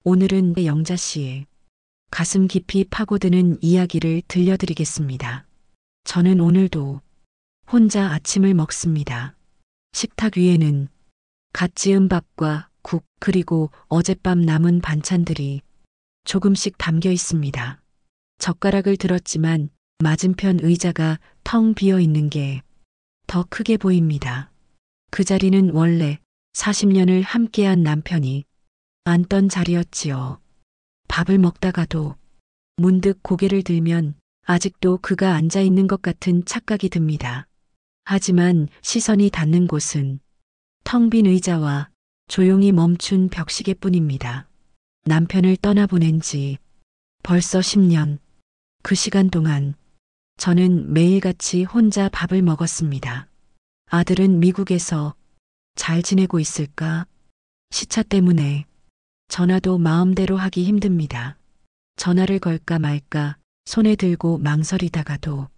오늘은 영자 씨의 가슴 깊이 파고드는 이야기를 들려드리겠습니다. 저는 오늘도 혼자 아침을 먹습니다. 식탁 위에는 갓 지은 밥과 국 그리고 어젯밤 남은 반찬들이 조금씩 담겨 있습니다. 젓가락을 들었지만 맞은편 의자가 텅 비어 있는 게 더 크게 보입니다. 그 자리는 원래 40년을 함께한 남편이 앉던 자리였지요. 밥을 먹다가도 문득 고개를 들면 아직도 그가 앉아 있는 것 같은 착각이 듭니다. 하지만 시선이 닿는 곳은 텅 빈 의자와 조용히 멈춘 벽시계뿐입니다. 남편을 떠나보낸 지 벌써 10년. 그 시간 동안 저는 매일같이 혼자 밥을 먹었습니다. 아들은 미국에서 잘 지내고 있을까? 시차 때문에 전화도 마음대로 하기 힘듭니다. 전화를 걸까 말까 손에 들고 망설이다가도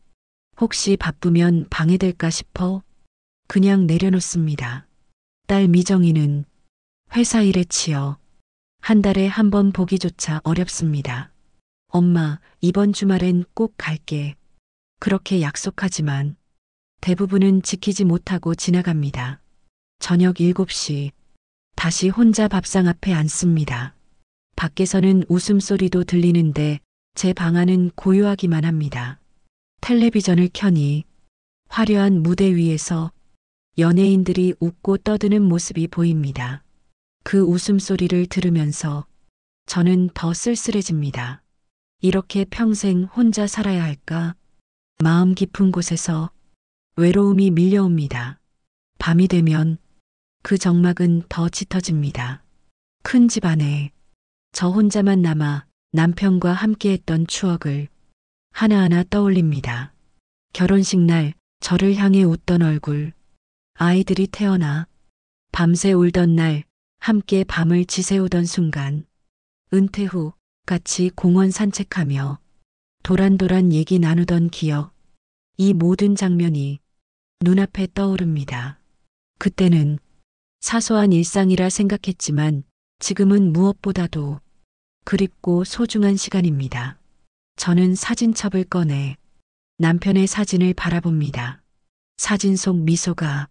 혹시 바쁘면 방해될까 싶어 그냥 내려놓습니다. 딸 미정이는 회사 일에 치여 한 달에 한 번 보기조차 어렵습니다. 엄마, 이번 주말엔 꼭 갈게. 그렇게 약속하지만 대부분은 지키지 못하고 지나갑니다. 저녁 7시 다시 혼자 밥상 앞에 앉습니다. 밖에서는 웃음소리도 들리는데 제 방 안은 고요하기만 합니다. 텔레비전을 켜니 화려한 무대 위에서 연예인들이 웃고 떠드는 모습이 보입니다. 그 웃음소리를 들으면서 저는 더 쓸쓸해집니다. 이렇게 평생 혼자 살아야 할까? 마음 깊은 곳에서 외로움이 밀려옵니다. 밤이 되면 그 정막은 더 짙어집니다. 큰 집 안에 저 혼자만 남아 남편과 함께했던 추억을 하나하나 떠올립니다. 결혼식 날 저를 향해 웃던 얼굴, 아이들이 태어나 밤새 울던 날 함께 밤을 지새우던 순간, 은퇴 후 같이 공원 산책하며 도란도란 얘기 나누던 기억, 이 모든 장면이 눈앞에 떠오릅니다. 그때는 사소한 일상이라 생각했지만 지금은 무엇보다도 그립고 소중한 시간입니다. 저는 사진첩을 꺼내 남편의 사진을 바라봅니다. 사진 속 미소가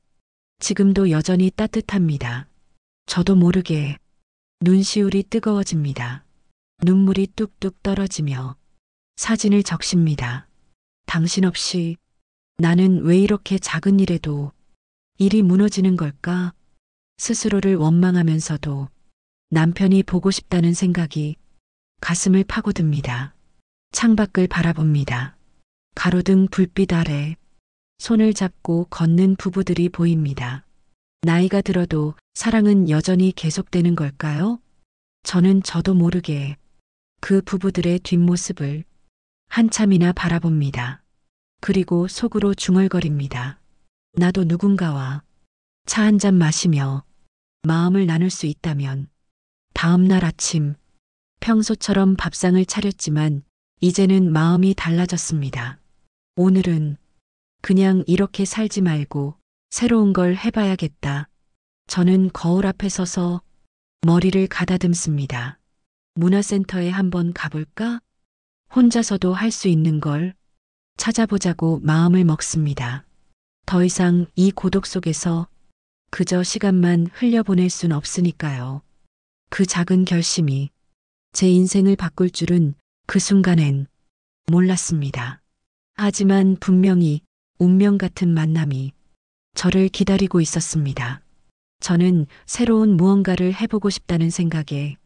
지금도 여전히 따뜻합니다. 저도 모르게 눈시울이 뜨거워집니다. 눈물이 뚝뚝 떨어지며 사진을 적십니다. 당신 없이 나는 왜 이렇게 작은 일에도 일이 무너지는 걸까? 스스로를 원망하면서도 남편이 보고 싶다는 생각이 가슴을 파고듭니다. 창밖을 바라봅니다. 가로등 불빛 아래 손을 잡고 걷는 부부들이 보입니다. 나이가 들어도 사랑은 여전히 계속되는 걸까요? 저도 모르게 그 부부들의 뒷모습을 한참이나 바라봅니다. 그리고 속으로 중얼거립니다. 나도 누군가와 차 한 잔 마시며 마음을 나눌 수 있다면. 다음 날 아침 평소처럼 밥상을 차렸지만 이제는 마음이 달라졌습니다. 오늘은 그냥 이렇게 살지 말고 새로운 걸 해봐야겠다. 저는 거울 앞에 서서 머리를 가다듬습니다. 문화센터에 한번 가볼까? 혼자서도 할 수 있는 걸 찾아보자고 마음을 먹습니다. 더 이상 이 고독 속에서 그저 시간만 흘려보낼 순 없으니까요. 그 작은 결심이 제 인생을 바꿀 줄은 그 순간엔 몰랐습니다. 하지만 분명히 운명 같은 만남이 저를 기다리고 있었습니다. 저는 새로운 무언가를 해보고 싶다는 생각에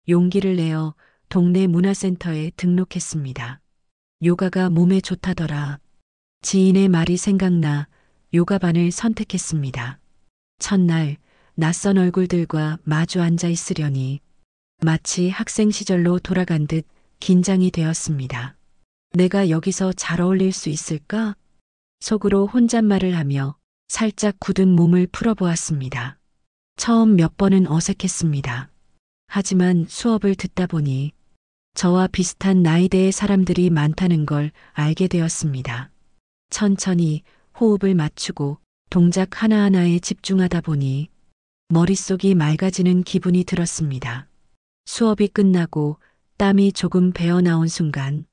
용기를 내어 동네 문화센터에 등록했습니다. 요가가 몸에 좋다더라. 지인의 말이 생각나 요가반을 선택했습니다. 첫날 낯선 얼굴들과 마주 앉아 있으려니 마치 학생 시절로 돌아간 듯 긴장이 되었습니다. 내가 여기서 잘 어울릴 수 있을까? 속으로 혼잣말을 하며 살짝 굳은 몸을 풀어보았습니다. 처음 몇 번은 어색했습니다. 하지만 수업을 듣다 보니 저와 비슷한 나이대의 사람들이 많다는 걸 알게 되었습니다. 천천히 호흡을 맞추고 동작 하나하나에 집중하다 보니 머릿속이 맑아지는 기분이 들었습니다. 수업이 끝나고 땀이 조금 배어 나온 순간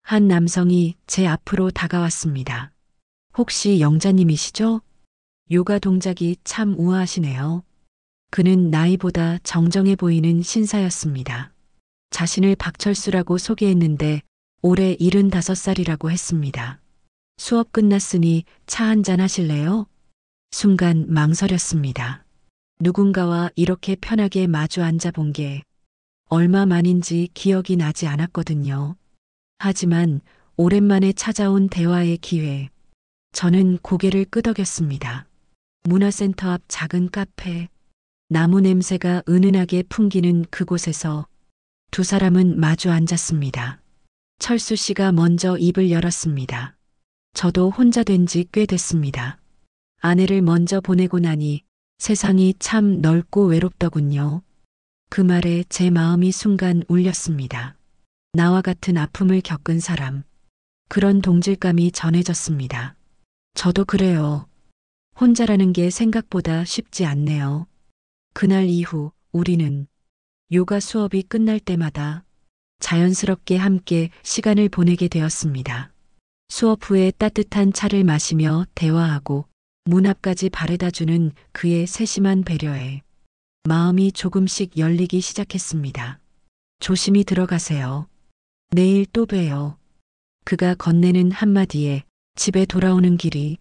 한 남성이 제 앞으로 다가왔습니다. 혹시 영자님이시죠? 요가 동작이 참 우아하시네요. 그는 나이보다 정정해 보이는 신사였습니다. 자신을 박철수라고 소개했는데 올해 75살이라고 했습니다. 수업 끝났으니 차 한잔 하실래요? 순간 망설였습니다. 누군가와 이렇게 편하게 마주 앉아 본 게 얼마 만인지 기억이 나지 않았거든요. 하지만 오랜만에 찾아온 대화의 기회, 저는 고개를 끄덕였습니다. 문화센터 앞 작은 카페, 나무 냄새가 은은하게 풍기는 그곳에서 두 사람은 마주 앉았습니다. 철수 씨가 먼저 입을 열었습니다. 저도 혼자 된 지 꽤 됐습니다. 아내를 먼저 보내고 나니 세상이 참 넓고 외롭더군요. 그 말에 제 마음이 순간 울렸습니다. 나와 같은 아픔을 겪은 사람, 그런 동질감이 전해졌습니다. 저도 그래요. 혼자라는 게 생각보다 쉽지 않네요. 그날 이후 우리는 요가 수업이 끝날 때마다 자연스럽게 함께 시간을 보내게 되었습니다. 수업 후에 따뜻한 차를 마시며 대화하고 문 앞까지 바래다주는 그의 세심한 배려에 마음이 조금씩 열리기 시작했습니다. 조심히 들어가세요. 내일 또 봬요. 그가 건네는 한마디에 집에 돌아오는 길이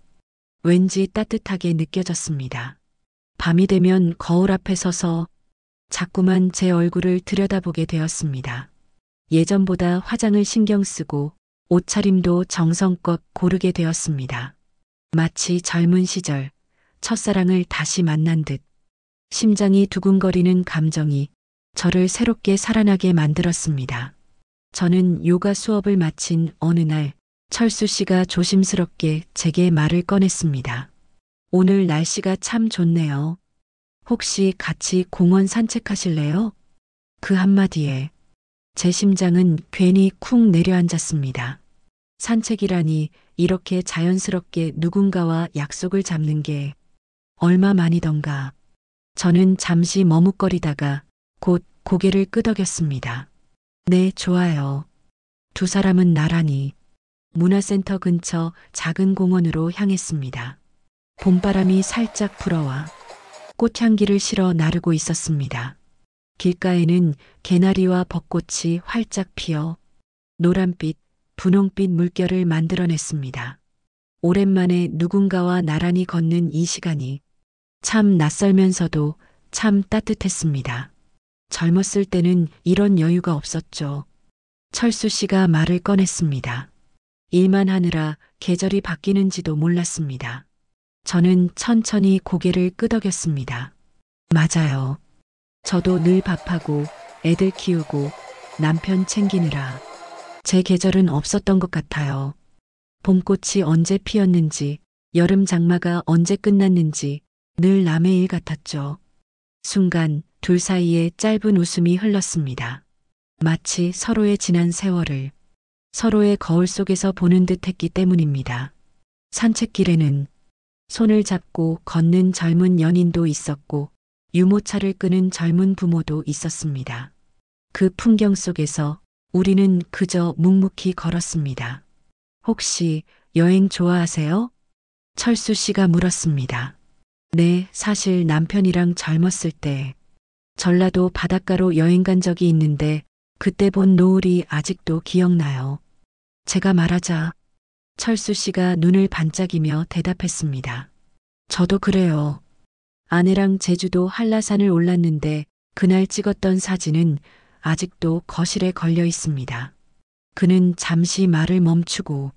왠지 따뜻하게 느껴졌습니다. 밤이 되면 거울 앞에 서서 자꾸만 제 얼굴을 들여다보게 되었습니다. 예전보다 화장을 신경 쓰고 옷차림도 정성껏 고르게 되었습니다. 마치 젊은 시절 첫사랑을 다시 만난 듯 심장이 두근거리는 감정이 저를 새롭게 살아나게 만들었습니다. 저는 요가 수업을 마친 어느 날 철수 씨가 조심스럽게 제게 말을 꺼냈습니다. 오늘 날씨가 참 좋네요. 혹시 같이 공원 산책하실래요? 그 한마디에 제 심장은 괜히 쿵 내려앉았습니다. 산책이라니 이렇게 자연스럽게 누군가와 약속을 잡는 게 얼마만이던가. 저는 잠시 머뭇거리다가 곧 고개를 끄덕였습니다. 네, 좋아요. 두 사람은 나란히 문화센터 근처 작은 공원으로 향했습니다. 봄바람이 살짝 불어와 꽃향기를 실어 나르고 있었습니다. 길가에는 개나리와 벚꽃이 활짝 피어 노란빛, 분홍빛 물결을 만들어냈습니다. 오랜만에 누군가와 나란히 걷는 이 시간이 참 낯설면서도 참 따뜻했습니다. 젊었을 때는 이런 여유가 없었죠. 철수 씨가 말을 꺼냈습니다. 일만 하느라 계절이 바뀌는지도 몰랐습니다. 저는 천천히 고개를 끄덕였습니다. 맞아요. 저도 늘 밥하고 애들 키우고 남편 챙기느라 제 계절은 없었던 것 같아요. 봄꽃이 언제 피었는지, 여름 장마가 언제 끝났는지 늘 남의 일 같았죠. 순간 둘 사이에 짧은 웃음이 흘렀습니다. 마치 서로의 지난 세월을 서로의 거울 속에서 보는 듯 했기 때문입니다. 산책길에는 손을 잡고 걷는 젊은 연인도 있었고 유모차를 끄는 젊은 부모도 있었습니다. 그 풍경 속에서 우리는 그저 묵묵히 걸었습니다. 혹시 여행 좋아하세요? 철수 씨가 물었습니다. 네, 사실 남편이랑 젊었을 때 전라도 바닷가로 여행 간 적이 있는데 그때 본 노을이 아직도 기억나요. 제가 말하자 철수 씨가 눈을 반짝이며 대답했습니다. 저도 그래요. 아내랑 제주도 한라산을 올랐는데 그날 찍었던 사진은 아직도 거실에 걸려 있습니다. 그는 잠시 말을 멈추고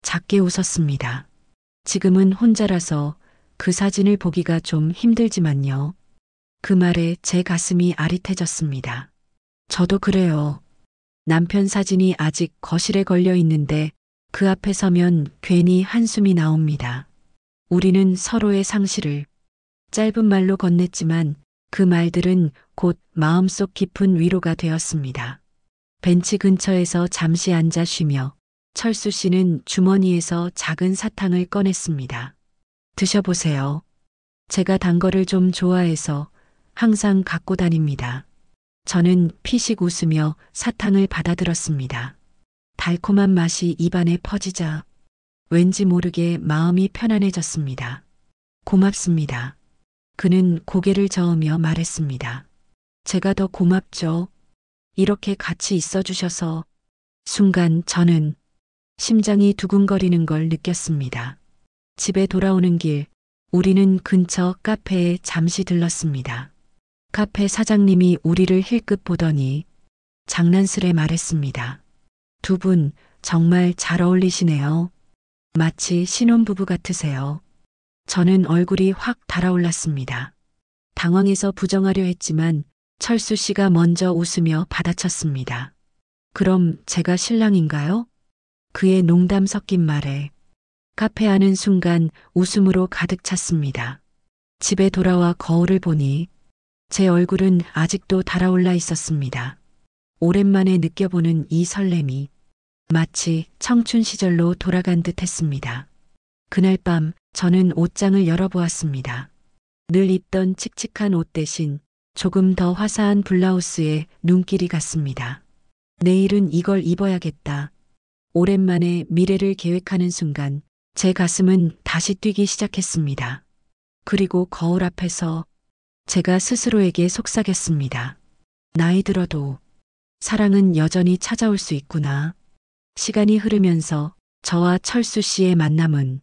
작게 웃었습니다. 지금은 혼자라서 그 사진을 보기가 좀 힘들지만요. 그 말에 제 가슴이 아릿해졌습니다. 저도 그래요. 남편 사진이 아직 거실에 걸려 있는데 그 앞에 서면 괜히 한숨이 나옵니다. 우리는 서로의 상실을 짧은 말로 건넸지만 그 말들은 곧 마음속 깊은 위로가 되었습니다. 벤치 근처에서 잠시 앉아 쉬며 철수 씨는 주머니에서 작은 사탕을 꺼냈습니다. 드셔보세요. 제가 단 거를 좀 좋아해서 항상 갖고 다닙니다. 저는 피식 웃으며 사탕을 받아들었습니다. 달콤한 맛이 입안에 퍼지자 왠지 모르게 마음이 편안해졌습니다. 고맙습니다. 그는 고개를 저으며 말했습니다. 제가 더 고맙죠. 이렇게 같이 있어 주셔서. 순간 저는 심장이 두근거리는 걸 느꼈습니다. 집에 돌아오는 길, 우리는 근처 카페에 잠시 들렀습니다. 카페 사장님이 우리를 힐끗 보더니 장난스레 말했습니다. 두 분 정말 잘 어울리시네요. 마치 신혼부부 같으세요. 저는 얼굴이 확 달아올랐습니다. 당황해서 부정하려 했지만 철수 씨가 먼저 웃으며 받아쳤습니다. 그럼 제가 신랑인가요? 그의 농담 섞인 말에 카페 안은 순간 웃음으로 가득 찼습니다. 집에 돌아와 거울을 보니 제 얼굴은 아직도 달아올라 있었습니다. 오랜만에 느껴보는 이 설렘이 마치 청춘 시절로 돌아간 듯 했습니다. 그날 밤 저는 옷장을 열어보았습니다. 늘 입던 칙칙한 옷 대신 조금 더 화사한 블라우스에 눈길이 갔습니다. 내일은 이걸 입어야겠다. 오랜만에 미래를 계획하는 순간 제 가슴은 다시 뛰기 시작했습니다. 그리고 거울 앞에서 제가 스스로에게 속삭였습니다. 나이 들어도 사랑은 여전히 찾아올 수 있구나. 시간이 흐르면서 저와 철수 씨의 만남은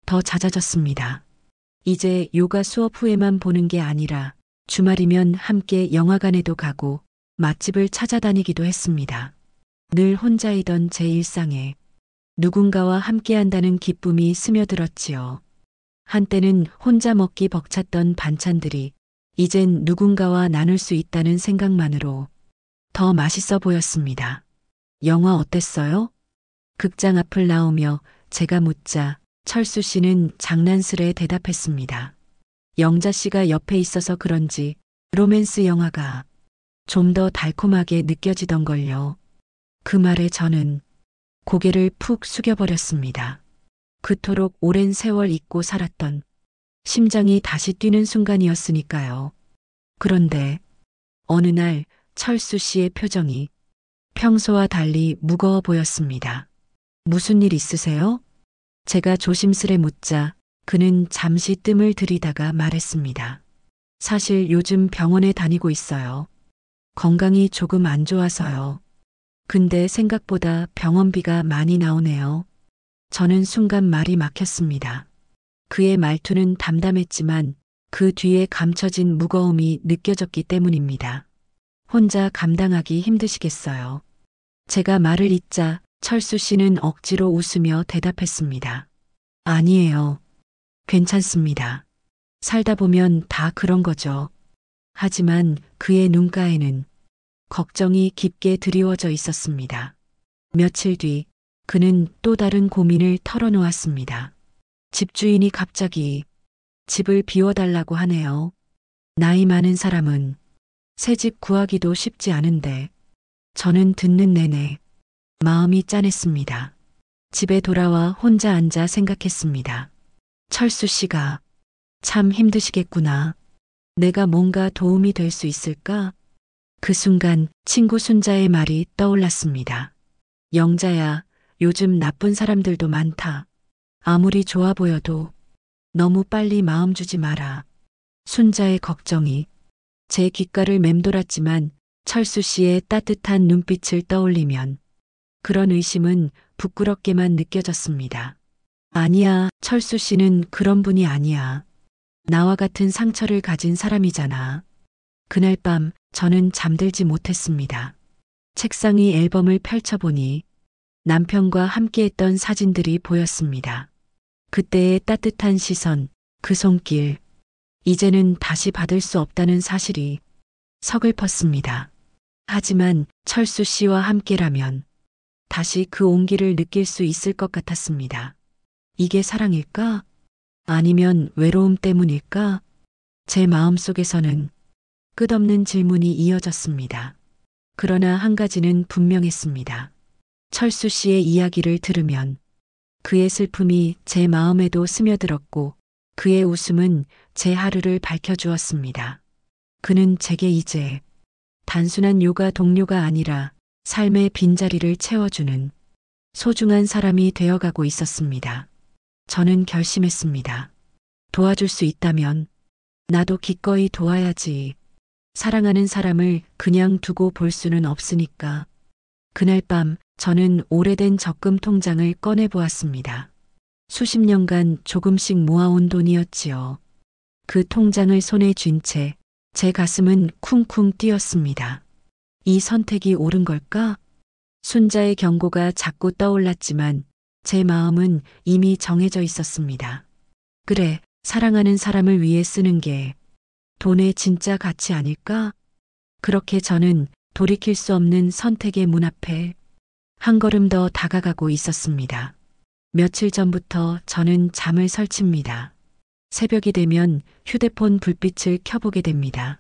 더 잦아졌습니다. 이제 요가 수업 후에만 보는 게 아니라 주말이면 함께 영화관에도 가고 맛집을 찾아다니기도 했습니다. 늘 혼자이던 제 일상에 누군가와 함께한다는 기쁨이 스며들었지요. 한때는 혼자 먹기 벅찼던 반찬들이 이젠 누군가와 나눌 수 있다는 생각만으로 더 맛있어 보였습니다. 영화 어땠어요? 극장 앞을 나오며 제가 묻자 철수 씨는 장난스레 대답했습니다. 영자 씨가 옆에 있어서 그런지 로맨스 영화가 좀 더 달콤하게 느껴지던걸요. 그 말에 저는 고개를 푹 숙여버렸습니다. 그토록 오랜 세월 잊고 살았던 심장이 다시 뛰는 순간이었으니까요. 그런데 어느 날 철수 씨의 표정이 평소와 달리 무거워 보였습니다. 무슨 일 있으세요? 제가 조심스레 묻자 그는 잠시 뜸을 들이다가 말했습니다. 사실 요즘 병원에 다니고 있어요. 건강이 조금 안 좋아서요. 근데 생각보다 병원비가 많이 나오네요. 저는 순간 말이 막혔습니다. 그의 말투는 담담했지만 그 뒤에 감춰진 무거움이 느껴졌기 때문입니다. 혼자 감당하기 힘드시겠어요. 제가 말을 잇자 철수 씨는 억지로 웃으며 대답했습니다. 아니에요. 괜찮습니다. 살다 보면 다 그런 거죠. 하지만 그의 눈가에는 걱정이 깊게 드리워져 있었습니다. 며칠 뒤 그는 또 다른 고민을 털어놓았습니다. 집주인이 갑자기 집을 비워달라고 하네요. 나이 많은 사람은 새 집 구하기도 쉽지 않은데 저는 듣는 내내 마음이 짠했습니다. 집에 돌아와 혼자 앉아 생각했습니다. 철수 씨가 참 힘드시겠구나. 내가 뭔가 도움이 될 수 있을까? 그 순간 친구 순자의 말이 떠올랐습니다. 영자야, 요즘 나쁜 사람들도 많다. 아무리 좋아 보여도 너무 빨리 마음 주지 마라. 순자의 걱정이 제 귓가를 맴돌았지만 철수 씨의 따뜻한 눈빛을 떠올리면 그런 의심은 부끄럽게만 느껴졌습니다. 아니야, 철수 씨는 그런 분이 아니야. 나와 같은 상처를 가진 사람이잖아. 그날 밤 저는 잠들지 못했습니다. 책상 위 앨범을 펼쳐보니 남편과 함께했던 사진들이 보였습니다. 그때의 따뜻한 시선, 그 손길, 이제는 다시 받을 수 없다는 사실이 서글펐습니다. 하지만 철수 씨와 함께라면 다시 그 온기를 느낄 수 있을 것 같았습니다. 이게 사랑일까? 아니면 외로움 때문일까? 제 마음속에서는 끝없는 질문이 이어졌습니다. 그러나 한 가지는 분명했습니다. 철수 씨의 이야기를 들으면 그의 슬픔이 제 마음에도 스며들었고 그의 웃음은 제 하루를 밝혀주었습니다. 그는 제게 이제 단순한 요가 동료가 아니라 삶의 빈자리를 채워주는 소중한 사람이 되어가고 있었습니다. 저는 결심했습니다. 도와줄 수 있다면 나도 기꺼이 도와야지. 사랑하는 사람을 그냥 두고 볼 수는 없으니까. 그날 밤 저는 오래된 적금 통장을 꺼내 보았습니다. 수십 년간 조금씩 모아온 돈이었지요. 그 통장을 손에 쥔 채 제 가슴은 쿵쿵 뛰었습니다. 이 선택이 옳은 걸까? 순자의 경고가 자꾸 떠올랐지만 제 마음은 이미 정해져 있었습니다. 그래, 사랑하는 사람을 위해 쓰는 게 돈의 진짜 가치 아닐까? 그렇게 저는 돌이킬 수 없는 선택의 문 앞에 한 걸음 더 다가가고 있었습니다. 며칠 전부터 저는 잠을 설칩니다. 새벽이 되면 휴대폰 불빛을 켜보게 됩니다.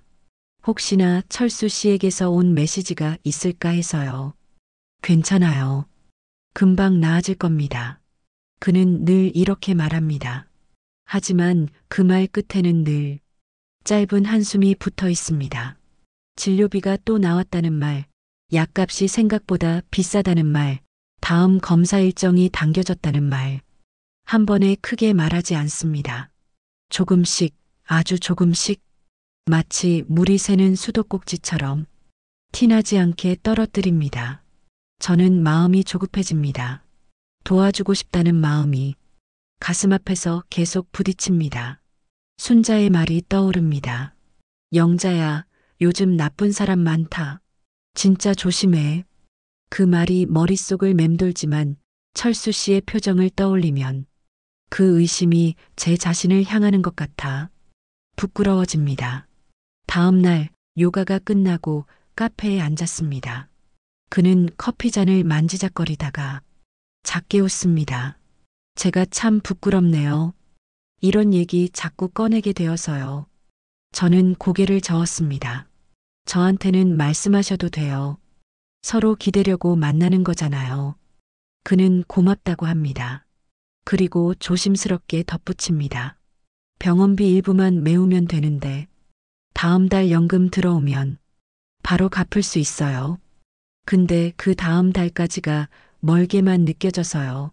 혹시나 철수 씨에게서 온 메시지가 있을까 해서요. 괜찮아요. 금방 나아질 겁니다. 그는 늘 이렇게 말합니다. 하지만 그 말 끝에는 늘 짧은 한숨이 붙어 있습니다. 진료비가 또 나왔다는 말, 약값이 생각보다 비싸다는 말, 다음 검사 일정이 당겨졌다는 말. 한 번에 크게 말하지 않습니다. 조금씩, 아주 조금씩, 마치 물이 새는 수도꼭지처럼 티나지 않게 떨어뜨립니다. 저는 마음이 조급해집니다. 도와주고 싶다는 마음이 가슴 앞에서 계속 부딪힙니다. 순자의 말이 떠오릅니다. 영자야, 요즘 나쁜 사람 많다. 진짜 조심해. 그 말이 머릿속을 맴돌지만 철수 씨의 표정을 떠올리면 그 의심이 제 자신을 향하는 것 같아 부끄러워집니다. 다음 날 요가가 끝나고 카페에 앉았습니다. 그는 커피잔을 만지작거리다가 작게 웃습니다. 제가 참 부끄럽네요. 이런 얘기 자꾸 꺼내게 되어서요. 저는 고개를 저었습니다. 저한테는 말씀하셔도 돼요. 서로 기대려고 만나는 거잖아요. 그는 고맙다고 합니다. 그리고 조심스럽게 덧붙입니다. 병원비 일부만 메우면 되는데 다음 달 연금 들어오면 바로 갚을 수 있어요. 근데 그 다음 달까지가 멀게만 느껴져서요.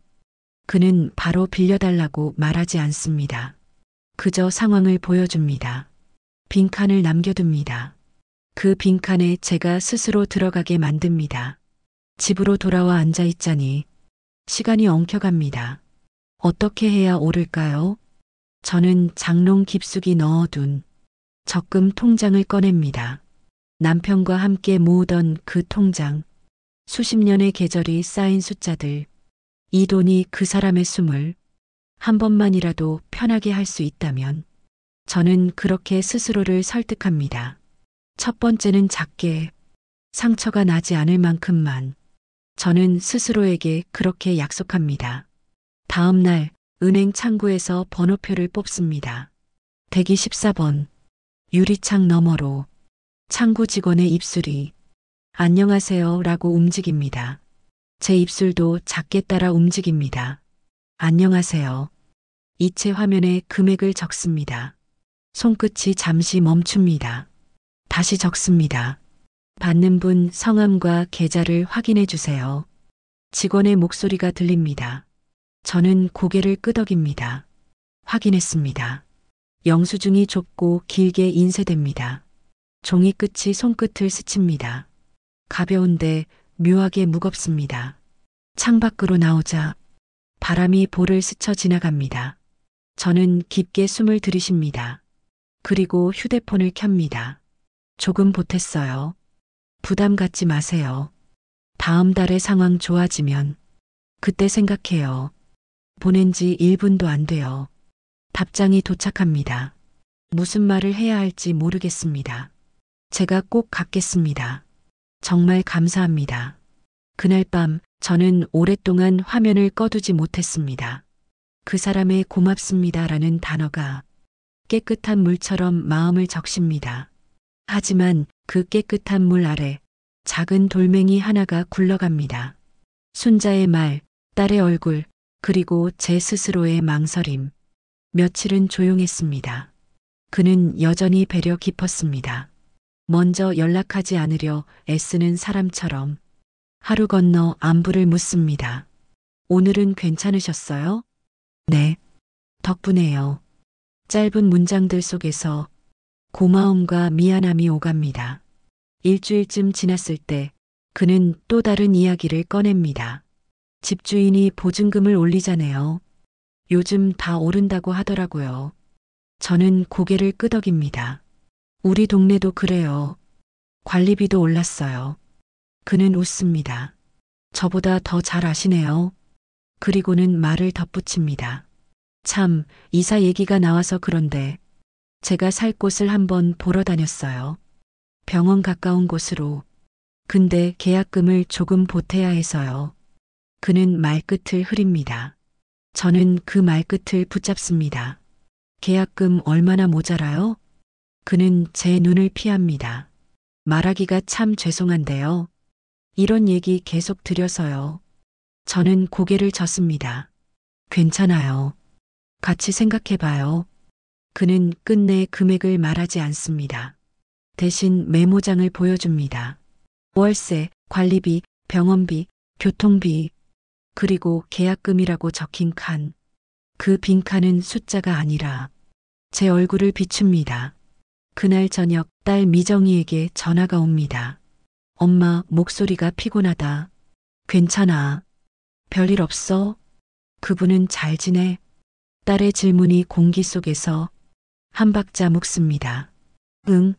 그는 바로 빌려달라고 말하지 않습니다. 그저 상황을 보여줍니다. 빈칸을 남겨둡니다. 그 빈칸에 제가 스스로 들어가게 만듭니다. 집으로 돌아와 앉아있자니 시간이 엉켜갑니다. 어떻게 해야 오를까요? 저는 장롱 깊숙이 넣어둔 적금 통장을 꺼냅니다. 남편과 함께 모으던 그 통장, 수십 년의 계절이 쌓인 숫자들, 이 돈이 그 사람의 숨을 한 번만이라도 편하게 할 수 있다면 저는 그렇게 스스로를 설득합니다. 첫 번째는 작게 상처가 나지 않을 만큼만 저는 스스로에게 그렇게 약속합니다. 다음 날 은행 창구에서 번호표를 뽑습니다. 대기 14번. 유리창 너머로 창구 직원의 입술이 안녕하세요 라고 움직입니다. 제 입술도 작게 따라 움직입니다. 안녕하세요. 이체 화면에 금액을 적습니다. 손끝이 잠시 멈춥니다. 다시 적습니다. 받는 분 성함과 계좌를 확인해 주세요. 직원의 목소리가 들립니다. 저는 고개를 끄덕입니다. 확인했습니다. 영수증이 좁고 길게 인쇄됩니다. 종이 끝이 손끝을 스칩니다. 가벼운데 묘하게 무겁습니다. 창밖으로 나오자 바람이 볼을 스쳐 지나갑니다. 저는 깊게 숨을 들이쉽니다. 그리고 휴대폰을 켭니다. 조금 보탰어요. 부담 갖지 마세요. 다음 달에 상황 좋아지면 그때 생각해요. 보낸 지 1분도 안 돼요. 답장이 도착합니다. 무슨 말을 해야 할지 모르겠습니다. 제가 꼭 갚겠습니다. 정말 감사합니다. 그날 밤 저는 오랫동안 화면을 꺼두지 못했습니다. 그 사람의 고맙습니다라는 단어가 깨끗한 물처럼 마음을 적십니다. 하지만 그 깨끗한 물 아래 작은 돌멩이 하나가 굴러갑니다. 순자의 말, 딸의 얼굴, 그리고 제 스스로의 망설임. 며칠은 조용했습니다. 그는 여전히 배려 깊었습니다. 먼저 연락하지 않으려 애쓰는 사람처럼 하루 건너 안부를 묻습니다. 오늘은 괜찮으셨어요? 네, 덕분에요. 짧은 문장들 속에서 고마움과 미안함이 오갑니다. 일주일쯤 지났을 때 그는 또 다른 이야기를 꺼냅니다. 집주인이 보증금을 올리자네요. 요즘 다 오른다고 하더라고요. 저는 고개를 끄덕입니다. 우리 동네도 그래요. 관리비도 올랐어요. 그는 웃습니다. 저보다 더 잘 아시네요. 그리고는 말을 덧붙입니다. 참, 이사 얘기가 나와서 그런데 제가 살 곳을 한번 보러 다녔어요. 병원 가까운 곳으로. 근데 계약금을 조금 보태야 해서요. 그는 말끝을 흐립니다. 저는 그 말끝을 붙잡습니다. 계약금 얼마나 모자라요? 그는 제 눈을 피합니다. 말하기가 참 죄송한데요. 이런 얘기 계속 드려서요. 저는 고개를 젓습니다. 괜찮아요. 같이 생각해봐요. 그는 끝내 금액을 말하지 않습니다. 대신 메모장을 보여줍니다. 월세, 관리비, 병원비, 교통비, 그리고 계약금이라고 적힌 칸. 그 빈칸은 숫자가 아니라 제 얼굴을 비춥니다. 그날 저녁 딸 미정이에게 전화가 옵니다. 엄마, 목소리가 피곤하다. 괜찮아. 별일 없어? 그분은 잘 지내? 딸의 질문이 공기 속에서 한 박자 묵습니다. 응,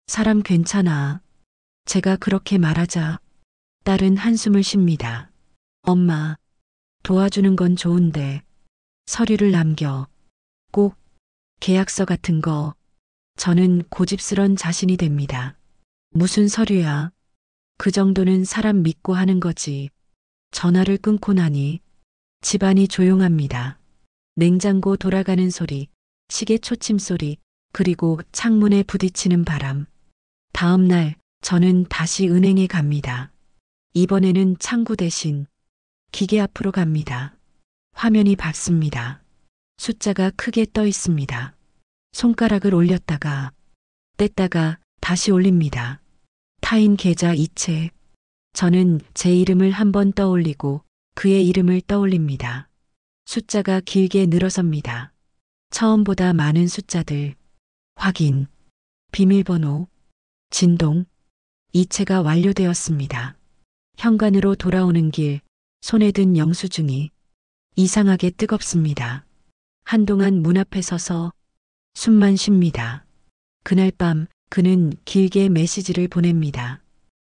사람 괜찮아. 제가 그렇게 말하자 딸은 한숨을 쉽니다. 엄마, 도와주는 건 좋은데 서류를 남겨. 꼭 계약서 같은 거. 저는 고집스런 자신이 됩니다. 무슨 서류야? 그 정도는 사람 믿고 하는 거지. 전화를 끊고 나니 집안이 조용합니다. 냉장고 돌아가는 소리, 시계 초침 소리, 그리고 창문에 부딪히는 바람. 다음 날 저는 다시 은행에 갑니다. 이번에는 창구 대신 기계 앞으로 갑니다. 화면이 밝습니다. 숫자가 크게 떠 있습니다. 손가락을 올렸다가 뗐다가 다시 올립니다. 타인 계좌 이체. 저는 제 이름을 한번 떠올리고 그의 이름을 떠올립니다. 숫자가 길게 늘어섭니다. 처음보다 많은 숫자들. 확인. 비밀번호. 진동. 이체가 완료되었습니다. 현관으로 돌아오는 길, 손에 든 영수증이 이상하게 뜨겁습니다. 한동안 문 앞에 서서 숨만 쉽니다. 그날 밤 그는 길게 메시지를 보냅니다.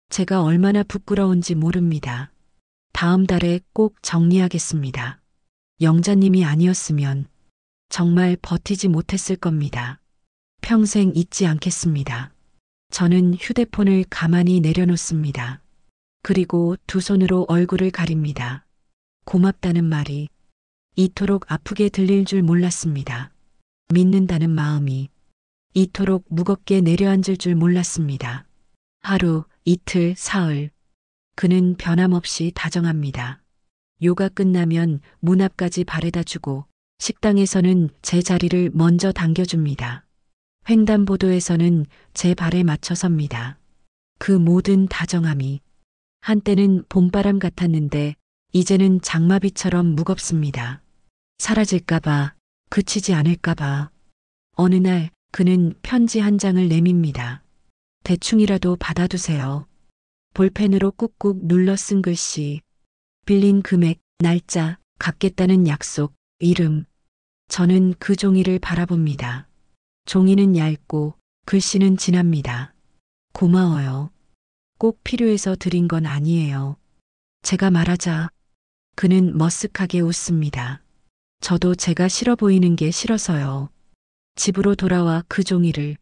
제가 얼마나 부끄러운지 모릅니다. 다음 달에 꼭 정리하겠습니다. 영자님이 아니었으면 정말 버티지 못했을 겁니다. 평생 잊지 않겠습니다. 저는 휴대폰을 가만히 내려놓습니다. 그리고 두 손으로 얼굴을 가립니다. 고맙다는 말이 이토록 아프게 들릴 줄 몰랐습니다. 믿는다는 마음이 이토록 무겁게 내려앉을 줄 몰랐습니다. 하루, 이틀, 사흘. 그는 변함없이 다정합니다. 요가 끝나면 문 앞까지 바래다 주고 식당에서는 제 자리를 먼저 당겨줍니다. 횡단보도에서는 제 발에 맞춰 섭니다. 그 모든 다정함이 한때는 봄바람 같았는데 이제는 장마비처럼 무겁습니다. 사라질까봐, 그치지 않을까봐. 어느 날 그는 편지 한 장을 내밉니다. 대충이라도 받아두세요. 볼펜으로 꾹꾹 눌러 쓴 글씨. 빌린 금액, 날짜, 갚겠다는 약속, 이름. 저는 그 종이를 바라봅니다. 종이는 얇고 글씨는 진합니다. 고마워요. 꼭 필요해서 드린 건 아니에요. 제가 말하자 그는 머쓱하게 웃습니다. 저도 제가 싫어 보이는 게 싫어서요. 집으로 돌아와 그 종이를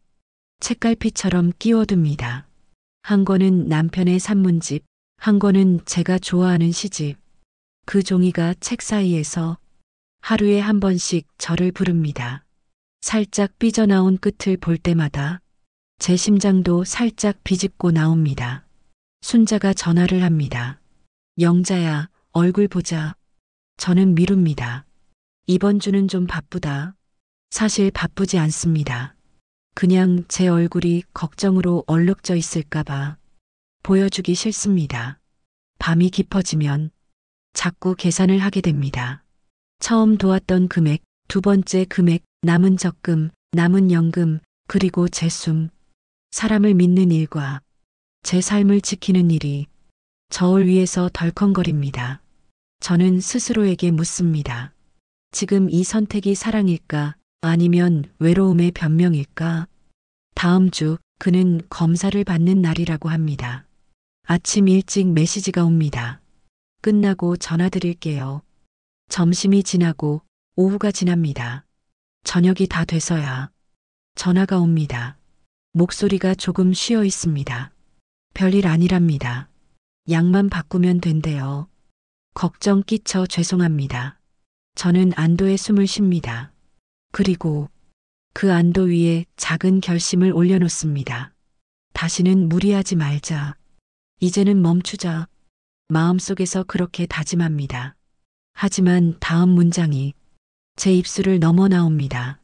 책갈피처럼 끼워둡니다. 한 권은 남편의 산문집, 한 권은 제가 좋아하는 시집. 그 종이가 책 사이에서 하루에 한 번씩 저를 부릅니다. 살짝 삐져나온 끝을 볼 때마다 제 심장도 살짝 비집고 나옵니다. 순자가 전화를 합니다. 영자야, 얼굴 보자. 저는 미룹니다. 이번 주는 좀 바쁘다. 사실 바쁘지 않습니다. 그냥 제 얼굴이 걱정으로 얼룩져 있을까봐 보여주기 싫습니다. 밤이 깊어지면 자꾸 계산을 하게 됩니다. 처음 도왔던 금액, 두 번째 금액, 남은 적금, 남은 연금, 그리고 제 숨. 사람을 믿는 일과 제 삶을 지키는 일이 저울 위에서 덜컹거립니다. 저는 스스로에게 묻습니다. 지금 이 선택이 사랑일까? 아니면 외로움의 변명일까? 다음 주 그는 검사를 받는 날이라고 합니다. 아침 일찍 메시지가 옵니다. 끝나고 전화드릴게요. 점심이 지나고 오후가 지납니다. 저녁이 다 돼서야 전화가 옵니다. 목소리가 조금 쉬어 있습니다. 별일 아니랍니다. 약만 바꾸면 된대요. 걱정 끼쳐 죄송합니다. 저는 안도의 숨을 쉽니다. 그리고 그 안도 위에 작은 결심을 올려놓습니다. 다시는 무리하지 말자. 이제는 멈추자. 마음속에서 그렇게 다짐합니다. 하지만 다음 문장이 제 입술을 넘어 나옵니다.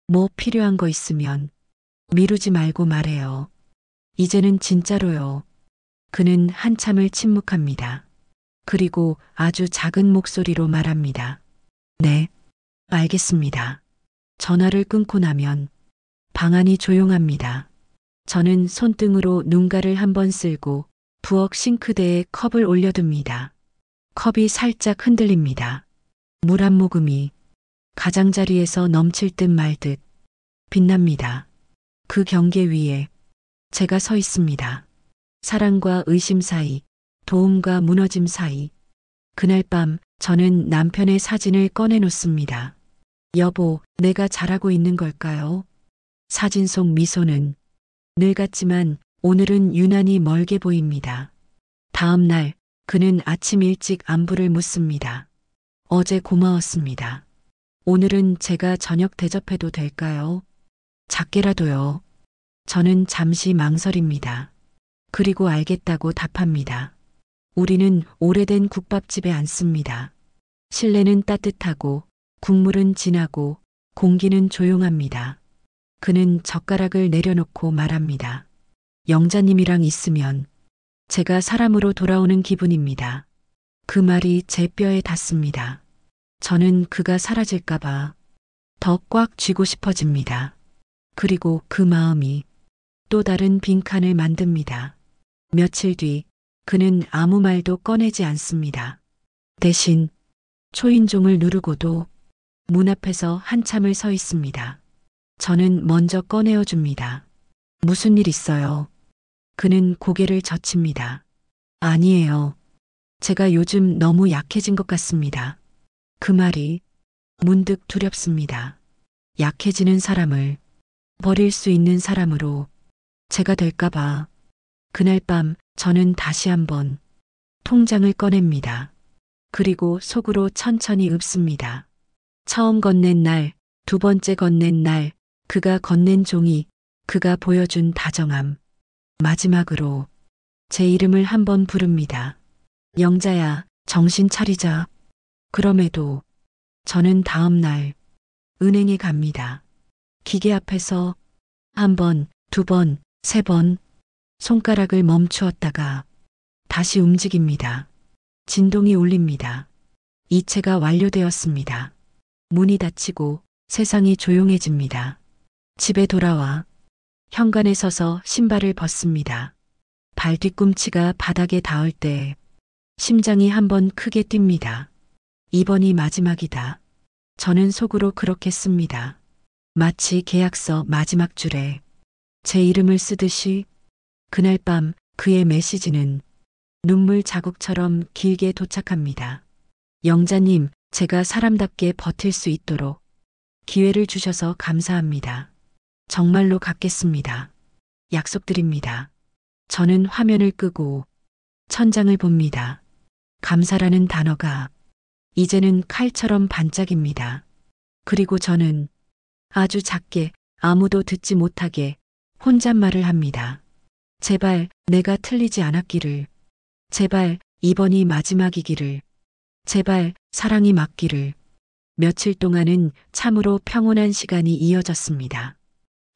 뭐 필요한 거 있으면 미루지 말고 말해요. 이제는 진짜로요. 그는 한참을 침묵합니다. 그리고 아주 작은 목소리로 말합니다. 네, 알겠습니다. 전화를 끊고 나면 방안이 조용합니다. 저는 손등으로 눈가를 한번 쓸고 부엌 싱크대에 컵을 올려둡니다. 컵이 살짝 흔들립니다. 물 한 모금이 가장자리에서 넘칠 듯 말 듯 빛납니다. 그 경계 위에 제가 서 있습니다. 사랑과 의심 사이, 도움과 무너짐 사이. 그날 밤 저는 남편의 사진을 꺼내놓습니다. 여보, 내가 잘하고 있는 걸까요? 사진 속 미소는 늘 같지만 오늘은 유난히 멀게 보입니다. 다음 날 그는 아침 일찍 안부를 묻습니다. 어제 고마웠습니다. 오늘은 제가 저녁 대접해도 될까요? 작게라도요. 저는 잠시 망설입니다. 그리고 알겠다고 답합니다. 우리는 오래된 국밥집에 앉습니다. 실내는 따뜻하고 국물은 진하고 공기는 조용합니다. 그는 젓가락을 내려놓고 말합니다. 영자님이랑 있으면 제가 사람으로 돌아오는 기분입니다. 그 말이 제 뼈에 닿습니다. 저는 그가 사라질까봐 더 꽉 쥐고 싶어집니다. 그리고 그 마음이 또 다른 빈칸을 만듭니다. 며칠 뒤 그는 아무 말도 꺼내지 않습니다. 대신 초인종을 누르고도 문 앞에서 한참을 서 있습니다. 저는 먼저 꺼내어 줍니다. 무슨 일 있어요? 그는 고개를 젖힙니다. 아니에요. 제가 요즘 너무 약해진 것 같습니다. 그 말이 문득 두렵습니다. 약해지는 사람을 버릴 수 있는 사람으로 제가 될까봐. 그날 밤 저는 다시 한번 통장을 꺼냅니다. 그리고 속으로 천천히 읊습니다. 처음 건넨 날, 두 번째 건넨 날, 그가 건넨 종이, 그가 보여준 다정함. 마지막으로 제 이름을 한번 부릅니다. 영자야, 정신 차리자. 그럼에도 저는 다음 날 은행에 갑니다. 기계 앞에서 한 번, 두 번, 세 번 손가락을 멈추었다가 다시 움직입니다. 진동이 울립니다. 이체가 완료되었습니다. 문이 닫히고 세상이 조용해집니다. 집에 돌아와 현관에 서서 신발을 벗습니다. 발 뒤꿈치가 바닥에 닿을 때 심장이 한번 크게 뜁니다. 이번이 마지막이다. 저는 속으로 그렇게 씁니다. 마치 계약서 마지막 줄에 제 이름을 쓰듯이. 그날 밤 그의 메시지는 눈물 자국처럼 길게 도착합니다. 영자님, 제가 사람답게 버틸 수 있도록 기회를 주셔서 감사합니다. 정말로 갚겠습니다. 약속드립니다. 저는 화면을 끄고 천장을 봅니다. 감사라는 단어가 이제는 칼처럼 반짝입니다. 그리고 저는 아주 작게 아무도 듣지 못하게 혼잣말을 합니다. 제발 내가 틀리지 않았기를. 제발 이번이 마지막이기를. 제발 사랑이 맞기를. 며칠 동안은 참으로 평온한 시간이 이어졌습니다.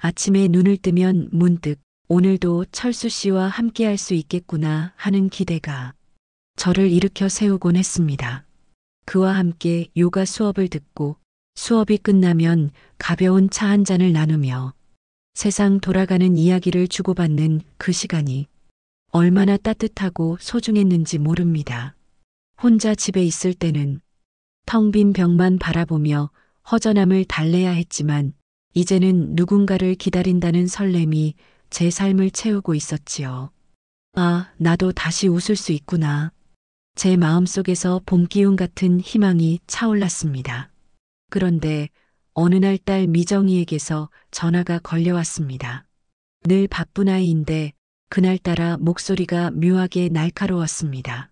아침에 눈을 뜨면 문득 오늘도 철수 씨와 함께 할 수 있겠구나 하는 기대가 저를 일으켜 세우곤 했습니다. 그와 함께 요가 수업을 듣고 수업이 끝나면 가벼운 차 한 잔을 나누며 세상 돌아가는 이야기를 주고받는 그 시간이 얼마나 따뜻하고 소중했는지 모릅니다. 혼자 집에 있을 때는 텅 빈 벽만 바라보며 허전함을 달래야 했지만 이제는 누군가를 기다린다는 설렘이 제 삶을 채우고 있었지요. 아, 나도 다시 웃을 수 있구나. 제 마음속에서 봄 기운 같은 희망이 차올랐습니다. 그런데 어느 날 딸 미정이에게서 전화가 걸려왔습니다. 늘 바쁜 아이인데 그날따라 목소리가 묘하게 날카로웠습니다.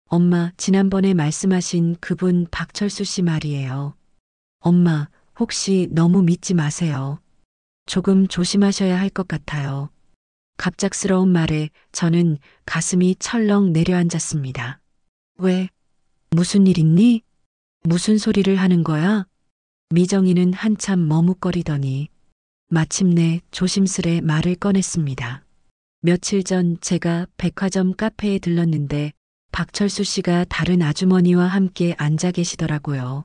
엄마, 지난번에 말씀하신 그분 박철수 씨 말이에요. 엄마, 혹시 너무 믿지 마세요. 조금 조심하셔야 할 것 같아요. 갑작스러운 말에 저는 가슴이 철렁 내려앉았습니다. 왜? 무슨 일 있니? 무슨 소리를 하는 거야? 미정이는 한참 머뭇거리더니 마침내 조심스레 말을 꺼냈습니다. 며칠 전 제가 백화점 카페에 들렀는데 박철수 씨가 다른 아주머니와 함께 앉아 계시더라고요.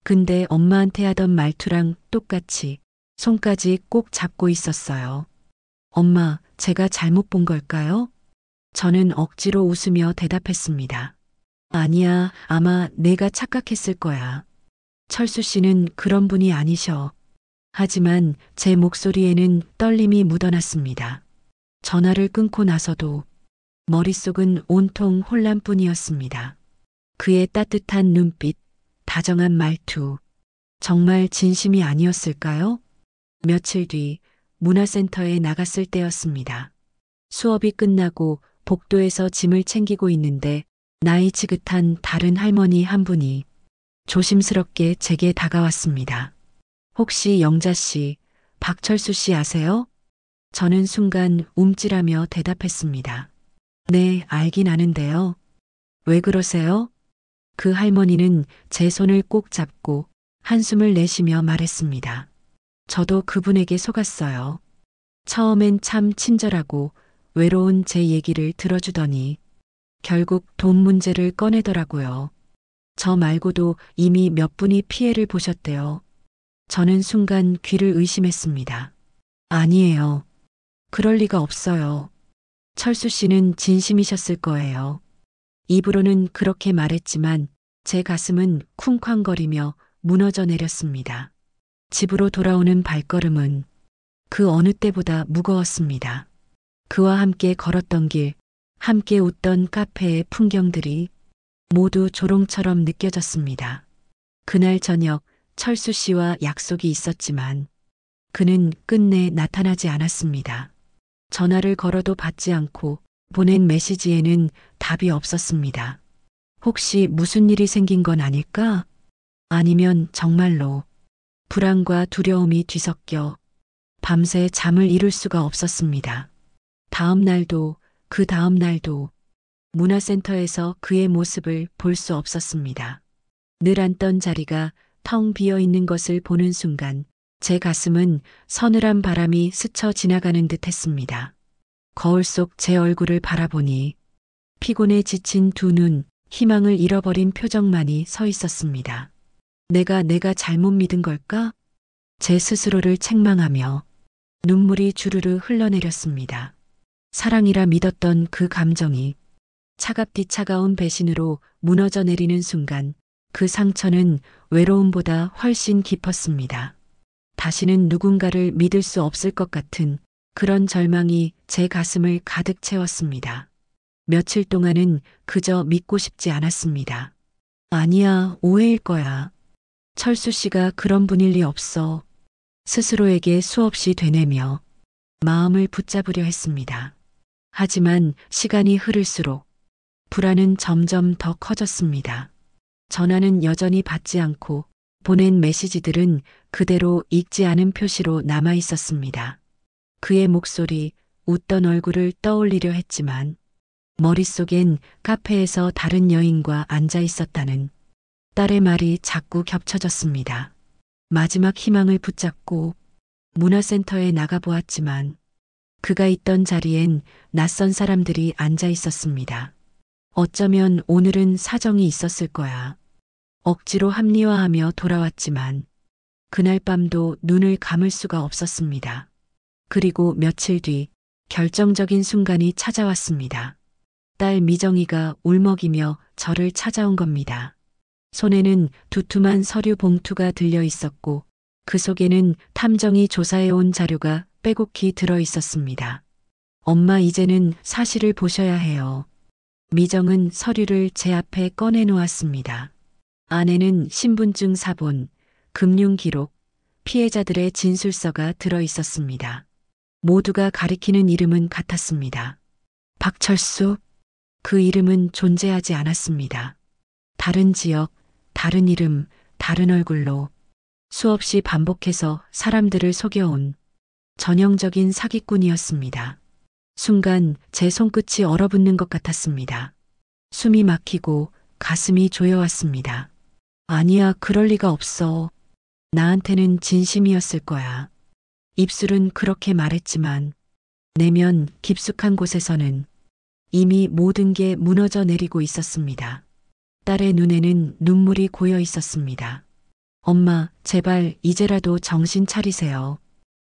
근데 엄마한테 하던 말투랑 똑같이 손까지 꼭 잡고 있었어요. 엄마, 제가 잘못 본 걸까요? 저는 억지로 웃으며 대답했습니다. 아니야, 아마 내가 착각했을 거야. 철수 씨는 그런 분이 아니셔. 하지만 제 목소리에는 떨림이 묻어났습니다. 전화를 끊고 나서도 머릿속은 온통 혼란뿐이었습니다. 그의 따뜻한 눈빛, 다정한 말투, 정말 진심이 아니었을까요? 며칠 뒤 문화센터에 나갔을 때였습니다. 수업이 끝나고 복도에서 짐을 챙기고 있는데 나이 지긋한 다른 할머니 한 분이 조심스럽게 제게 다가왔습니다. 혹시 영자 씨, 박철수 씨 아세요? 저는 순간 움찔하며 대답했습니다. 네, 알긴 아는데요. 왜 그러세요? 그 할머니는 제 손을 꼭 잡고 한숨을 내쉬며 말했습니다. 저도 그분에게 속았어요. 처음엔 참 친절하고 외로운 제 얘기를 들어주더니 결국 돈 문제를 꺼내더라고요. 저 말고도 이미 몇 분이 피해를 보셨대요. 저는 순간 귀를 의심했습니다. 아니에요. 그럴 리가 없어요. 철수 씨는 진심이셨을 거예요. 입으로는 그렇게 말했지만 제 가슴은 쿵쾅거리며 무너져 내렸습니다. 집으로 돌아오는 발걸음은 그 어느 때보다 무거웠습니다. 그와 함께 걸었던 길, 함께 웃던 카페의 풍경들이 모두 조롱처럼 느껴졌습니다. 그날 저녁 철수 씨와 약속이 있었지만 그는 끝내 나타나지 않았습니다. 전화를 걸어도 받지 않고 보낸 메시지에는 답이 없었습니다. 혹시 무슨 일이 생긴 건 아닐까? 아니면 정말로 불안과 두려움이 뒤섞여 밤새 잠을 이룰 수가 없었습니다. 다음 날도 그 다음 날도 문화센터에서 그의 모습을 볼 수 없었습니다. 늘 앉던 자리가 텅 비어 있는 것을 보는 순간 제 가슴은 서늘한 바람이 스쳐 지나가는 듯 했습니다. 거울 속 제 얼굴을 바라보니 피곤에 지친 두 눈, 희망을 잃어버린 표정만이 서 있었습니다. 내가 잘못 믿은 걸까? 제 스스로를 책망하며 눈물이 주르르 흘러내렸습니다. 사랑이라 믿었던 그 감정이 차갑디 차가운 배신으로 무너져 내리는 순간 그 상처는 외로움보다 훨씬 깊었습니다. 다시는 누군가를 믿을 수 없을 것 같은 그런 절망이 제 가슴을 가득 채웠습니다. 며칠 동안은 그저 믿고 싶지 않았습니다. 아니야, 오해일 거야. 철수 씨가 그런 분일 리 없어. 스스로에게 수없이 되뇌며 마음을 붙잡으려 했습니다. 하지만 시간이 흐를수록 불안은 점점 더 커졌습니다. 전화는 여전히 받지 않고 보낸 메시지들은 그대로 읽지 않은 표시로 남아 있었습니다. 그의 목소리, 웃던 얼굴을 떠올리려 했지만 머릿속엔 카페에서 다른 여인과 앉아 있었다는 딸의 말이 자꾸 겹쳐졌습니다. 마지막 희망을 붙잡고 문화센터에 나가보았지만 그가 있던 자리엔 낯선 사람들이 앉아 있었습니다. 어쩌면 오늘은 사정이 있었을 거야. 억지로 합리화하며 돌아왔지만 그날 밤도 눈을 감을 수가 없었습니다. 그리고 며칠 뒤 결정적인 순간이 찾아왔습니다. 딸 미정이가 울먹이며 저를 찾아온 겁니다. 손에는 두툼한 서류 봉투가 들려 있었고 그 속에는 탐정이 조사해온 자료가 빼곡히 들어 있었습니다. 엄마, 이제는 사실을 보셔야 해요. 미정은 서류를 제 앞에 꺼내 놓았습니다. 안에는 신분증 사본, 금융 기록, 피해자들의 진술서가 들어 있었습니다. 모두가 가리키는 이름은 같았습니다. 박철수. 그 이름은 존재하지 않았습니다. 다른 지역, 다른 이름, 다른 얼굴로 수없이 반복해서 사람들을 속여온 전형적인 사기꾼이었습니다. 순간 제 손끝이 얼어붙는 것 같았습니다. 숨이 막히고 가슴이 조여왔습니다. 아니야, 그럴 리가 없어. 나한테는 진심이었을 거야. 입술은 그렇게 말했지만 내면 깊숙한 곳에서는 이미 모든 게 무너져 내리고 있었습니다. 딸의 눈에는 눈물이 고여 있었습니다. 엄마, 제발 이제라도 정신 차리세요.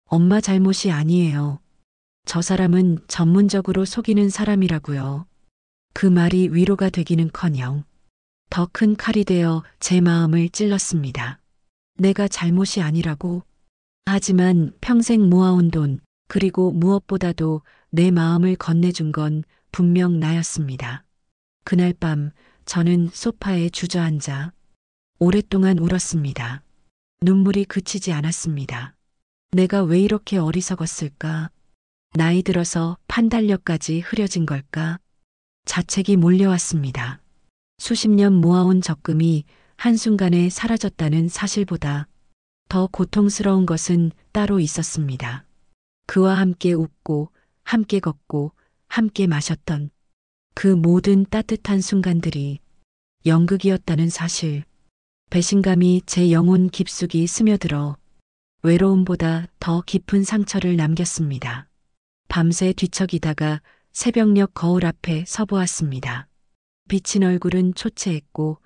엄마 잘못이 아니에요. 저 사람은 전문적으로 속이는 사람이라고요. 그 말이 위로가 되기는커녕 더 큰 칼이 되어 제 마음을 찔렀습니다. 내가 잘못이 아니라고? 하지만 평생 모아온 돈, 그리고 무엇보다도 내 마음을 건네준 건 분명 나였습니다. 그날 밤 저는 소파에 주저앉아 오랫동안 울었습니다. 눈물이 그치지 않았습니다. 내가 왜 이렇게 어리석었을까? 나이 들어서 판단력까지 흐려진 걸까? 자책이 몰려왔습니다. 수십 년 모아온 적금이 한순간에 사라졌다는 사실보다 더 고통스러운 것은 따로 있었습니다. 그와 함께 웃고, 함께 걷고, 함께 마셨던 그 모든 따뜻한 순간들이 연극이었다는 사실. 배신감이 제 영혼 깊숙이 스며들어 외로움보다 더 깊은 상처를 남겼습니다. 밤새 뒤척이다가 새벽녘 거울 앞에 서보았습니다. 비친 얼굴은 초췌했고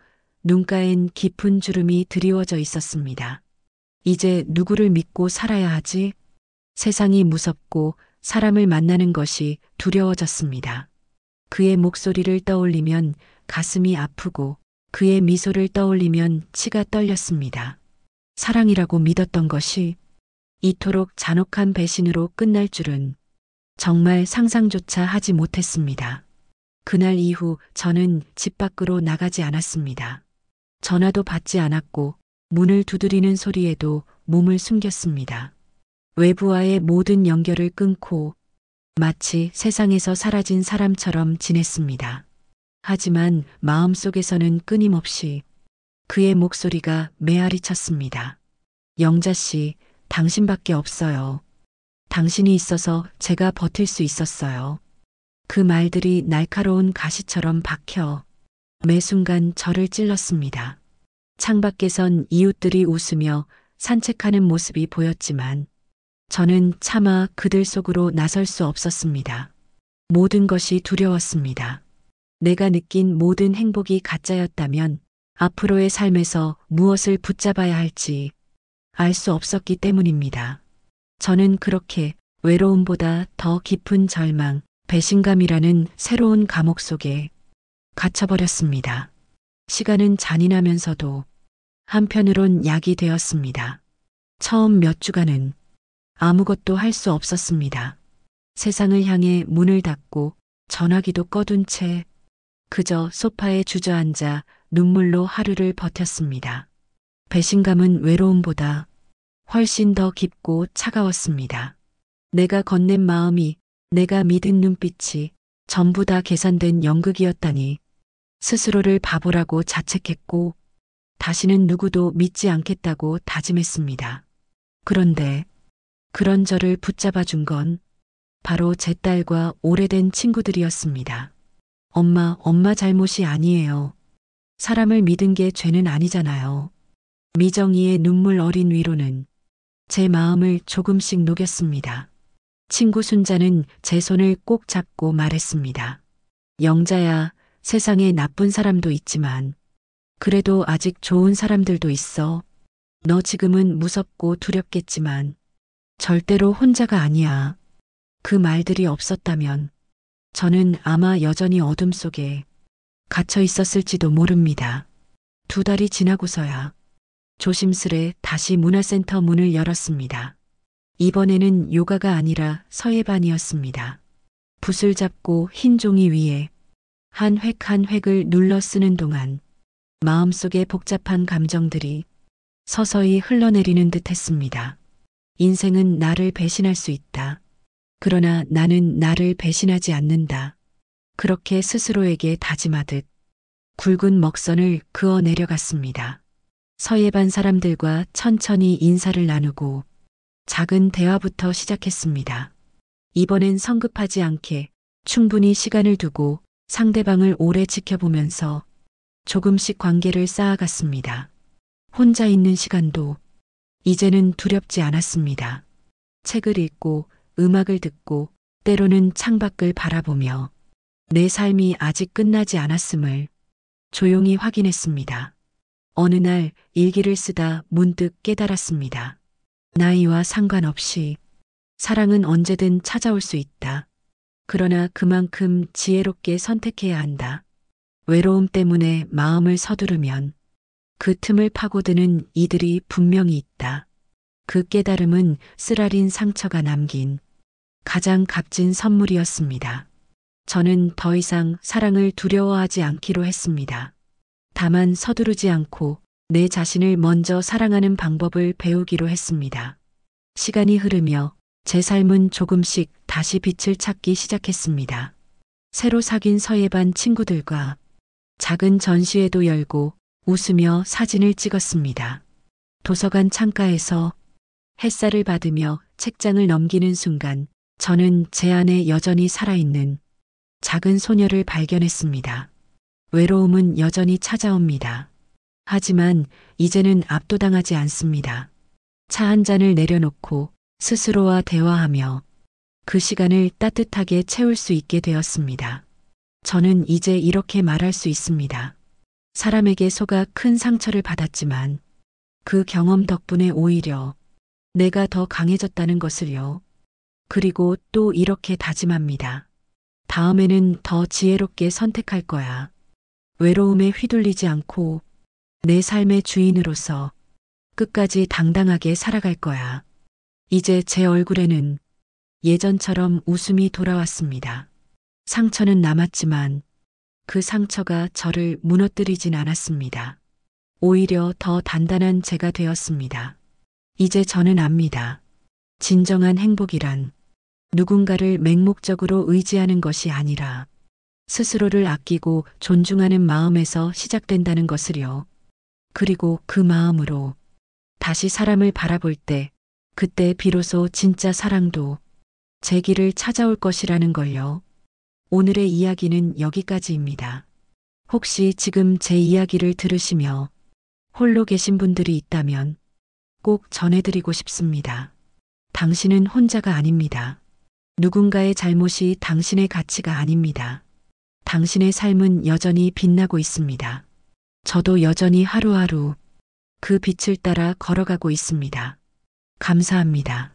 눈가엔 깊은 주름이 드리워져 있었습니다. 이제 누구를 믿고 살아야 하지? 세상이 무섭고 사람을 만나는 것이 두려워졌습니다. 그의 목소리를 떠올리면 가슴이 아프고 그의 미소를 떠올리면 치가 떨렸습니다. 사랑이라고 믿었던 것이 이토록 잔혹한 배신으로 끝날 줄은 정말 상상조차 하지 못했습니다. 그날 이후 저는 집 밖으로 나가지 않았습니다. 전화도 받지 않았고 문을 두드리는 소리에도 몸을 숨겼습니다. 외부와의 모든 연결을 끊고 마치 세상에서 사라진 사람처럼 지냈습니다. 하지만 마음속에서는 끊임없이 그의 목소리가 메아리 쳤습니다. 영자 씨, 당신밖에 없어요. 당신이 있어서 제가 버틸 수 있었어요. 그 말들이 날카로운 가시처럼 박혀 매 순간 저를 찔렀습니다. 창밖에선 이웃들이 웃으며 산책하는 모습이 보였지만 저는 차마 그들 속으로 나설 수 없었습니다. 모든 것이 두려웠습니다. 내가 느낀 모든 행복이 가짜였다면 앞으로의 삶에서 무엇을 붙잡아야 할지 알 수 없었기 때문입니다. 저는 그렇게 외로움보다 더 깊은 절망, 배신감이라는 새로운 감옥 속에 갇혀버렸습니다. 시간은 잔인하면서도 한편으론 약이 되었습니다. 처음 몇 주간은 아무것도 할 수 없었습니다. 세상을 향해 문을 닫고 전화기도 꺼둔 채 그저 소파에 주저앉아 눈물로 하루를 버텼습니다. 배신감은 외로움보다 훨씬 더 깊고 차가웠습니다. 내가 건넨 마음이, 내가 믿은 눈빛이 전부 다 계산된 연극이었다니 스스로를 바보라고 자책했고 다시는 누구도 믿지 않겠다고 다짐했습니다. 그런데 그런 저를 붙잡아 준 건 바로 제 딸과 오래된 친구들이었습니다. 엄마 잘못이 아니에요. 사람을 믿은 게 죄는 아니잖아요. 미정이의 눈물 어린 위로는 제 마음을 조금씩 녹였습니다. 친구 순자는 제 손을 꼭 잡고 말했습니다. 영자야, 세상에 나쁜 사람도 있지만 그래도 아직 좋은 사람들도 있어. 너 지금은 무섭고 두렵겠지만 절대로 혼자가 아니야. 그 말들이 없었다면 저는 아마 여전히 어둠 속에 갇혀 있었을지도 모릅니다. 2달이 지나고서야 조심스레 다시 문화센터 문을 열었습니다. 이번에는 요가가 아니라 서예반이었습니다. 붓을 잡고 흰 종이 위에 한 획 한 획을 눌러 쓰는 동안 마음속에 복잡한 감정들이 서서히 흘러내리는 듯 했습니다. 인생은 나를 배신할 수 있다. 그러나 나는 나를 배신하지 않는다. 그렇게 스스로에게 다짐하듯 굵은 먹선을 그어 내려갔습니다. 서예반 사람들과 천천히 인사를 나누고 작은 대화부터 시작했습니다. 이번엔 성급하지 않게 충분히 시간을 두고 상대방을 오래 지켜보면서 조금씩 관계를 쌓아갔습니다. 혼자 있는 시간도 이제는 두렵지 않았습니다. 책을 읽고 음악을 듣고 때로는 창밖을 바라보며 내 삶이 아직 끝나지 않았음을 조용히 확인했습니다. 어느 날 일기를 쓰다 문득 깨달았습니다. 나이와 상관없이 사랑은 언제든 찾아올 수 있다. 그러나 그만큼 지혜롭게 선택해야 한다. 외로움 때문에 마음을 서두르면 그 틈을 파고드는 이들이 분명히 있다. 그 깨달음은 쓰라린 상처가 남긴 가장 값진 선물이었습니다. 저는 더 이상 사랑을 두려워하지 않기로 했습니다. 다만 서두르지 않고 내 자신을 먼저 사랑하는 방법을 배우기로 했습니다. 시간이 흐르며 제 삶은 조금씩 다시 빛을 찾기 시작했습니다. 새로 사귄 서예반 친구들과 작은 전시회도 열고 웃으며 사진을 찍었습니다. 도서관 창가에서 햇살을 받으며 책장을 넘기는 순간 저는 제 안에 여전히 살아있는 작은 소녀를 발견했습니다. 외로움은 여전히 찾아옵니다. 하지만 이제는 압도당하지 않습니다. 차 한 잔을 내려놓고 스스로와 대화하며 그 시간을 따뜻하게 채울 수 있게 되었습니다. 저는 이제 이렇게 말할 수 있습니다. 사람에게 속아 큰 상처를 받았지만 그 경험 덕분에 오히려 내가 더 강해졌다는 것을요. 그리고 또 이렇게 다짐합니다. 다음에는 더 지혜롭게 선택할 거야. 외로움에 휘둘리지 않고 내 삶의 주인으로서 끝까지 당당하게 살아갈 거야. 이제 제 얼굴에는 예전처럼 웃음이 돌아왔습니다. 상처는 남았지만 그 상처가 저를 무너뜨리진 않았습니다. 오히려 더 단단한 제가 되었습니다. 이제 저는 압니다. 진정한 행복이란 누군가를 맹목적으로 의지하는 것이 아니라 스스로를 아끼고 존중하는 마음에서 시작된다는 것을요. 그리고 그 마음으로 다시 사람을 바라볼 때 그때 비로소 진짜 사랑도 제 길을 찾아올 것이라는 걸요. 오늘의 이야기는 여기까지입니다. 혹시 지금 제 이야기를 들으시며 홀로 계신 분들이 있다면 꼭 전해드리고 싶습니다. 당신은 혼자가 아닙니다. 누군가의 잘못이 당신의 가치가 아닙니다. 당신의 삶은 여전히 빛나고 있습니다. 저도 여전히 하루하루 그 빛을 따라 걸어가고 있습니다. 감사합니다.